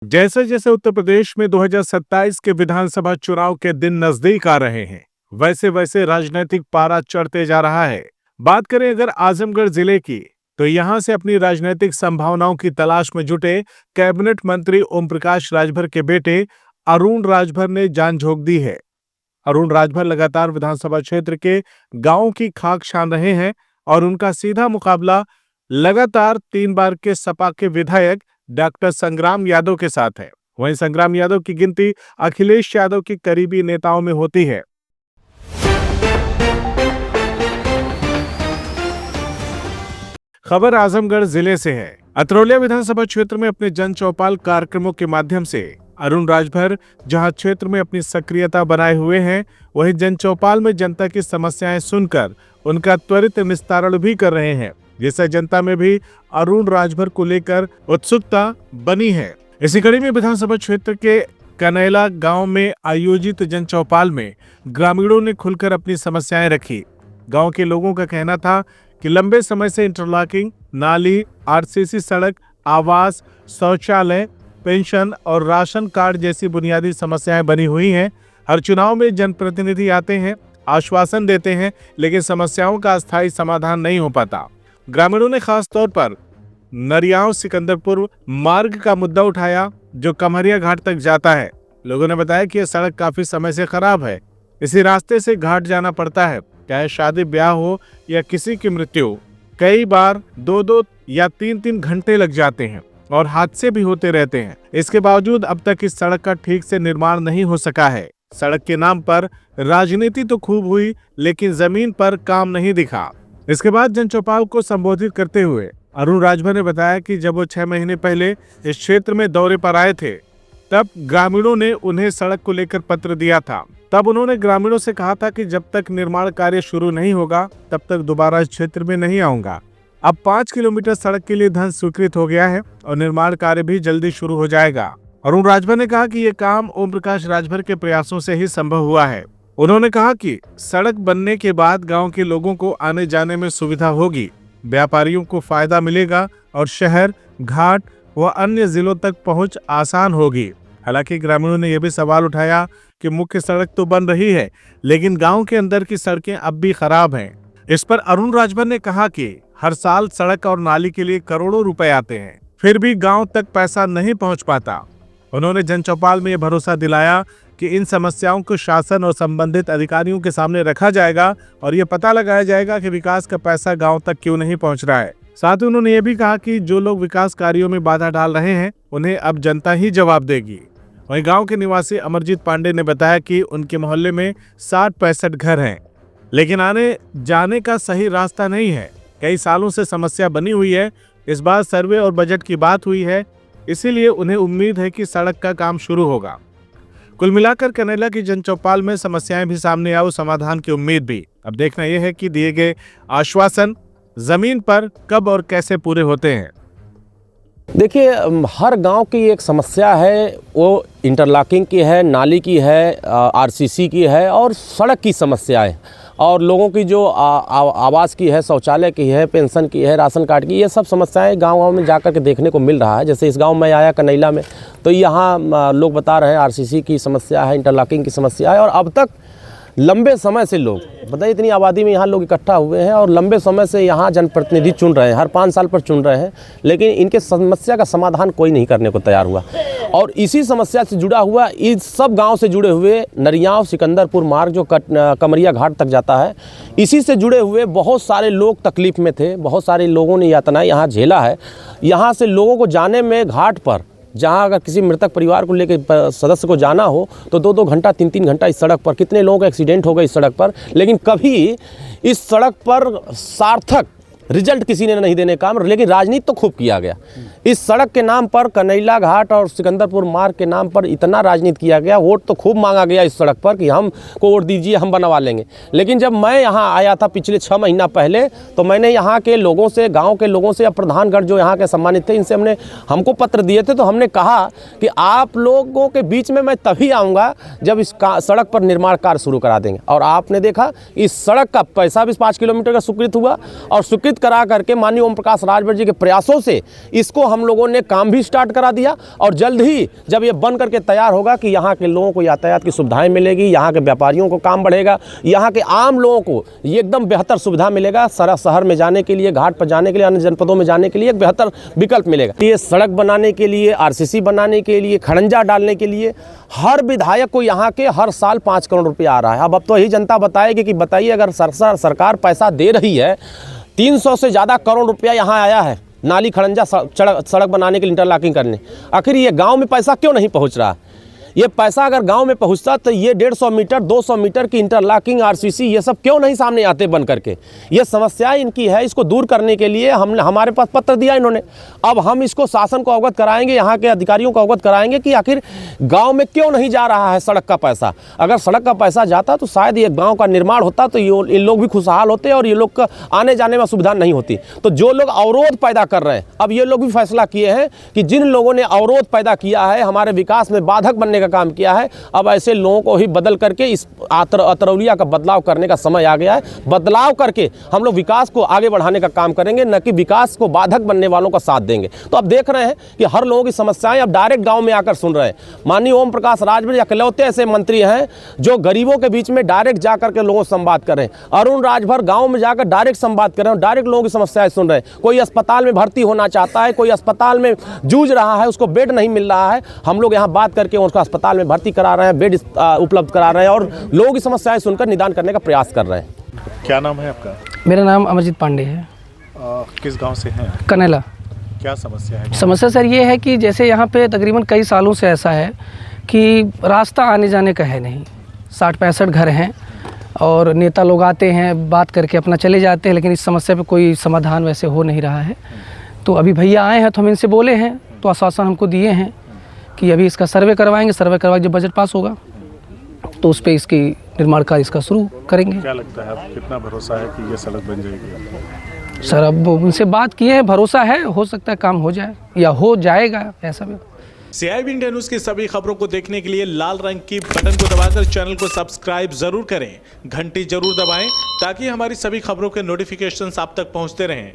जैसे जैसे उत्तर प्रदेश में 2027 के विधानसभा चुनाव के दिन नजदीक आ रहे हैं, वैसे वैसे राजनीतिक पारा चढ़ते जा रहा है। बात करें अगर आजमगढ़ जिले की, तो यहां से अपनी राजनीतिक संभावनाओं की तलाश में जुटे कैबिनेट मंत्री ओम प्रकाश राजभर के बेटे अरुण राजभर ने जान झोंक दी है। अरुण राजभर लगातार विधानसभा क्षेत्र के गांवों की खाक छान रहे हैं और उनका सीधा मुकाबला लगातार 3 बार के सपा के विधायक डॉक्टर संग्राम यादव के साथ है। वहीं संग्राम यादव की गिनती अखिलेश यादव के करीबी नेताओं में होती है। खबर आजमगढ़ जिले से है। अतरौलिया विधानसभा क्षेत्र में अपने जन चौपाल कार्यक्रमों के माध्यम से अरुण राजभर जहां क्षेत्र में अपनी सक्रियता बनाए हुए हैं, वहीं जन चौपाल में जनता की समस्याएं सुनकर उनका त्वरित निस्तारण भी कर रहे हैं, जिससे जनता में भी अरुण राजभर को लेकर उत्सुकता बनी है। इसी कड़ी में विधानसभा क्षेत्र के कनैला गांव में आयोजित जन चौपाल में ग्रामीणों ने खुलकर अपनी समस्याएं रखी। गांव के लोगों का कहना था कि लंबे समय से इंटरलॉकिंग, नाली, आरसीसी सड़क, आवास, शौचालय, पेंशन और राशन कार्ड जैसी बुनियादी समस्याएं बनी हुई हैं। हर चुनाव में जनप्रतिनिधि आते हैं, आश्वासन देते हैं, लेकिन समस्याओं का अस्थायी समाधान नहीं हो पाता। ग्रामीणों ने खास तौर पर नरियाव सिकंदरपुर मार्ग का मुद्दा उठाया, जो कमरिया घाट तक जाता है। लोगों ने बताया कि यह सड़क काफी समय से खराब है। इसी रास्ते से घाट जाना पड़ता है, चाहे शादी ब्याह हो या किसी की मृत्यु। कई बार 2-2 या 3-3 घंटे लग जाते हैं और हादसे भी होते रहते हैं। इसके बावजूद अब तक इस सड़क का ठीक से निर्माण नहीं हो सका है। सड़क के नाम पर राजनीति तो खूब हुई, लेकिन जमीन पर काम नहीं दिखा। इसके बाद जन चौपाल को संबोधित करते हुए अरुण राजभर ने बताया कि जब वो 6 महीने पहले इस क्षेत्र में दौरे पर आए थे, तब ग्रामीणों ने उन्हें सड़क को लेकर पत्र दिया था। तब उन्होंने ग्रामीणों से कहा था कि जब तक निर्माण कार्य शुरू नहीं होगा, तब तक दोबारा इस क्षेत्र में नहीं आऊंगा। अब 5 किलोमीटर सड़क के लिए धन स्वीकृत हो गया है और निर्माण कार्य भी जल्दी शुरू हो जाएगा। अरुण राजभर ने कहा कि ये काम ओम प्रकाश राजभर के प्रयासों से ही संभव हुआ है। उन्होंने कहा कि सड़क बनने के बाद गांव के लोगों को आने जाने में सुविधा होगी, व्यापारियों को फायदा मिलेगा और शहर, घाट व अन्य जिलों तक पहुंच आसान होगी। हालांकि ग्रामीणों ने यह भी सवाल उठाया कि मुख्य सड़क तो बन रही है, लेकिन गांव के अंदर की सड़कें अब भी खराब हैं। इस पर अरुण राजभर ने कहा कि हर साल सड़क और नाली के लिए करोड़ों रुपए आते हैं, फिर भी गांव तक पैसा नहीं पहुंच पाता। उन्होंने जन चौपाल में यह भरोसा दिलाया कि इन समस्याओं को शासन और संबंधित अधिकारियों के सामने रखा जाएगा और ये पता लगाया जाएगा कि विकास का पैसा गांव तक क्यों नहीं पहुंच रहा है। साथ ही उन्होंने ये भी कहा कि जो लोग विकास कार्यों में बाधा डाल रहे हैं, उन्हें अब जनता ही जवाब देगी। वहीं गांव के निवासी अमरजीत पांडे ने बताया कि उनके मोहल्ले में 60-65 घर हैं, लेकिन आने जाने का सही रास्ता नहीं है। कई सालों से समस्या बनी हुई है। इस बार सर्वे और बजट की बात हुई है, इसीलिए उन्हें उम्मीद है कि सड़क का काम शुरू होगा। कुल मिलाकर कनैला की जन चौपाल में समस्याएं भी सामने आओ, समाधान की उम्मीद भी। अब देखना यह है कि दिए गए आश्वासन जमीन पर कब और कैसे पूरे होते हैं। देखिए, हर गांव की एक समस्या है, वो इंटरलॉकिंग की है, नाली की है, आरसीसी की है और सड़क की समस्या है। और लोगों की जो आवास की है, शौचालय की है, पेंशन की है, राशन कार्ड की, ये सब समस्याएं गांव-गांव में जाकर के देखने को मिल रहा है। जैसे इस गांव में आया कनैला में, तो यहाँ लोग बता रहे हैं आरसीसी की समस्या है, इंटरलॉकिंग की समस्या है। और अब तक लंबे समय से लोग, बताइए इतनी आबादी में यहाँ लोग इकट्ठा हुए हैं और लंबे समय से यहाँ जनप्रतिनिधि चुन रहे हैं, हर 5 साल पर चुन रहे हैं, लेकिन इनके समस्या का समाधान कोई नहीं करने को तैयार हुआ। और इसी समस्या से जुड़ा हुआ इस सब गांव से जुड़े हुए नरियाव सिकंदरपुर मार्ग जो कमरिया घाट तक जाता है, इसी से जुड़े हुए बहुत सारे लोग तकलीफ में थे। बहुत सारे लोगों ने यातनाएं यहाँ झेला है। यहाँ से लोगों को जाने में घाट पर, जहाँ अगर किसी मृतक परिवार को लेकर सदस्य को जाना हो तो 2-2 घंटा 3-3 घंटा इस सड़क पर, कितने लोगों का एक्सीडेंट हो गए इस सड़क पर, लेकिन कभी इस सड़क पर सार्थक रिजल्ट किसी ने नहीं देने का, लेकिन राजनीति तो खूब किया गया। इस सड़क के नाम पर, कनैला घाट और सिकंदरपुर मार्ग के नाम पर इतना राजनीति किया गया। वोट तो खूब मांगा गया इस सड़क पर कि हम को वोट दीजिए, हम बनवा लेंगे। लेकिन जब मैं यहाँ आया था पिछले 6 महीना पहले, तो मैंने यहाँ के लोगों से, गाँव के लोगों से या प्रधानगढ़ जो यहाँ के सम्मानित थे, इनसे हमको पत्र दिए थे। तो हमने कहा कि आप लोगों के बीच में मैं तभी आऊँगा जब इस सड़क पर निर्माण कार्य शुरू करा देंगे। और आपने देखा इस सड़क का पैसा भी 5 किलोमीटर का स्वीकृत हुआ और स्वीकृत अवगत करा करके माननीय ओम प्रकाश राजभर जी के प्रयासों से इसको हम लोगों ने काम भी स्टार्ट करा दिया। और जल्द ही जब ये बन करके तैयार होगा कि यहाँ के लोगों को यातायात की सुविधाएं मिलेगी, यहाँ के व्यापारियों को काम बढ़ेगा, यहाँ के आम लोगों को ये एकदम बेहतर सुविधा मिलेगा। सारा शहर में जाने के लिए, घाट पर जाने के लिए, अन्य जनपदों में जाने के लिए एक बेहतर विकल्प मिलेगा। ये सड़क बनाने के लिए, आरसीसी बनाने के लिए, खड़ंजा डालने के लिए हर विधायक को यहाँ के हर साल 5 करोड़ रुपया आ रहा है। अब तो यही जनता बताएगी कि बताइए अगर सरकार पैसा दे रही है, 300 से ज़्यादा करोड़ रुपया यहाँ आया है नाली खड़ंजा सड़क बनाने के लिए, इंटरलॉकिंग करने, आखिर ये गांव में पैसा क्यों नहीं पहुंच रहा? ये पैसा अगर गांव में पहुंचता तो ये 150 मीटर 200 मीटर की इंटरलॉकिंग, आरसीसी ये सब क्यों नहीं सामने आते बन करके? ये समस्या इनकी है, इसको दूर करने के लिए हमारे पास पत्र दिया इन्होंने। अब हम इसको शासन को अवगत कराएंगे, यहाँ के अधिकारियों को अवगत कराएंगे कि आखिर गाँव में क्यों नहीं जा रहा है सड़क का पैसा। अगर सड़क का पैसा जाता तो शायद ये गाँव का निर्माण होता, तो इन लोग भी खुशहाल होते और ये लोग का आने जाने में सुविधा नहीं होती। तो जो लोग अवरोध पैदा कर रहे हैं, अब ये लोग भी फैसला किए हैं कि जिन लोगों ने अवरोध पैदा किया है, हमारे विकास में बाधक बनने का काम किया है, अब ऐसे लोगों को ही बदल करके इस अतरौलिया का बदलाव करने का समय आ गया है। बदलाव करके हम लोग विकास को आगे बढ़ाने का काम करेंगे, न कि विकास को बाधक बनने वालों का साथ देंगे। तो अब देख रहे हैं कि हर लोगों की समस्याएं अब डायरेक्ट गांव में आकर सुन रहे हैं। माननीय ओम प्रकाश राजभर इकलौते ऐसे मंत्री हैं जो गरीबों के बीच में डायरेक्ट जाकर के लोगों से संवाद कर रहे हैं। अरुण राजभर गाँव में जाकर डायरेक्ट संवाद कर रहे हैं, डायरेक्ट लोगों की समस्याएं सुन रहे हैं। कोई अस्पताल में भर्ती होना चाहता है, कोई अस्पताल में जूझ रहा है, उसको बेड नहीं मिल रहा है, हम लोग यहाँ बात करके उसको अस्पताल में भर्ती करा रहे हैं, बेड उपलब्ध करा रहे हैं और लोगों की समस्याएं सुनकर निदान करने का प्रयास कर रहे हैं। क्या नाम है आपका? मेरा नाम अमरजीत पांडे है। किस गांव से हैं? कनेला। क्या समस्या है? समस्या सर ये है कि जैसे यहाँ पे तकरीबन कई सालों से ऐसा है कि रास्ता आने जाने का है नहीं। 60-65 घर हैं और नेता लोग आते हैं, बात करके अपना चले जाते हैं, लेकिन इस समस्या पे कोई समाधान वैसे हो नहीं रहा है। तो अभी भैया आए हैं तो हम इनसे बोले हैं, तो आश्वासन हमको दिए हैं कि अभी इसका सर्वे करवाएंगे, सर्वे करवा जब बजट पास होगा तो उस पर इसकी निर्माण कार्य इसका शुरू करेंगे। क्या लगता है, आप कितना भरोसा है कि ये सड़क बन जाएगी? सर अब उनसे बात किए हैं, भरोसा है, हो सकता है काम हो जाए या हो जाएगा ऐसा भी। CIB इंडिया न्यूज की सभी खबरों को देखने के लिए लाल रंग की बटन को दबाकर चैनल को सब्सक्राइब जरूर करें, घंटी जरूर दबाएं ताकि हमारी सभी खबरों के नोटिफिकेशंस आप तक पहुंचते रहें।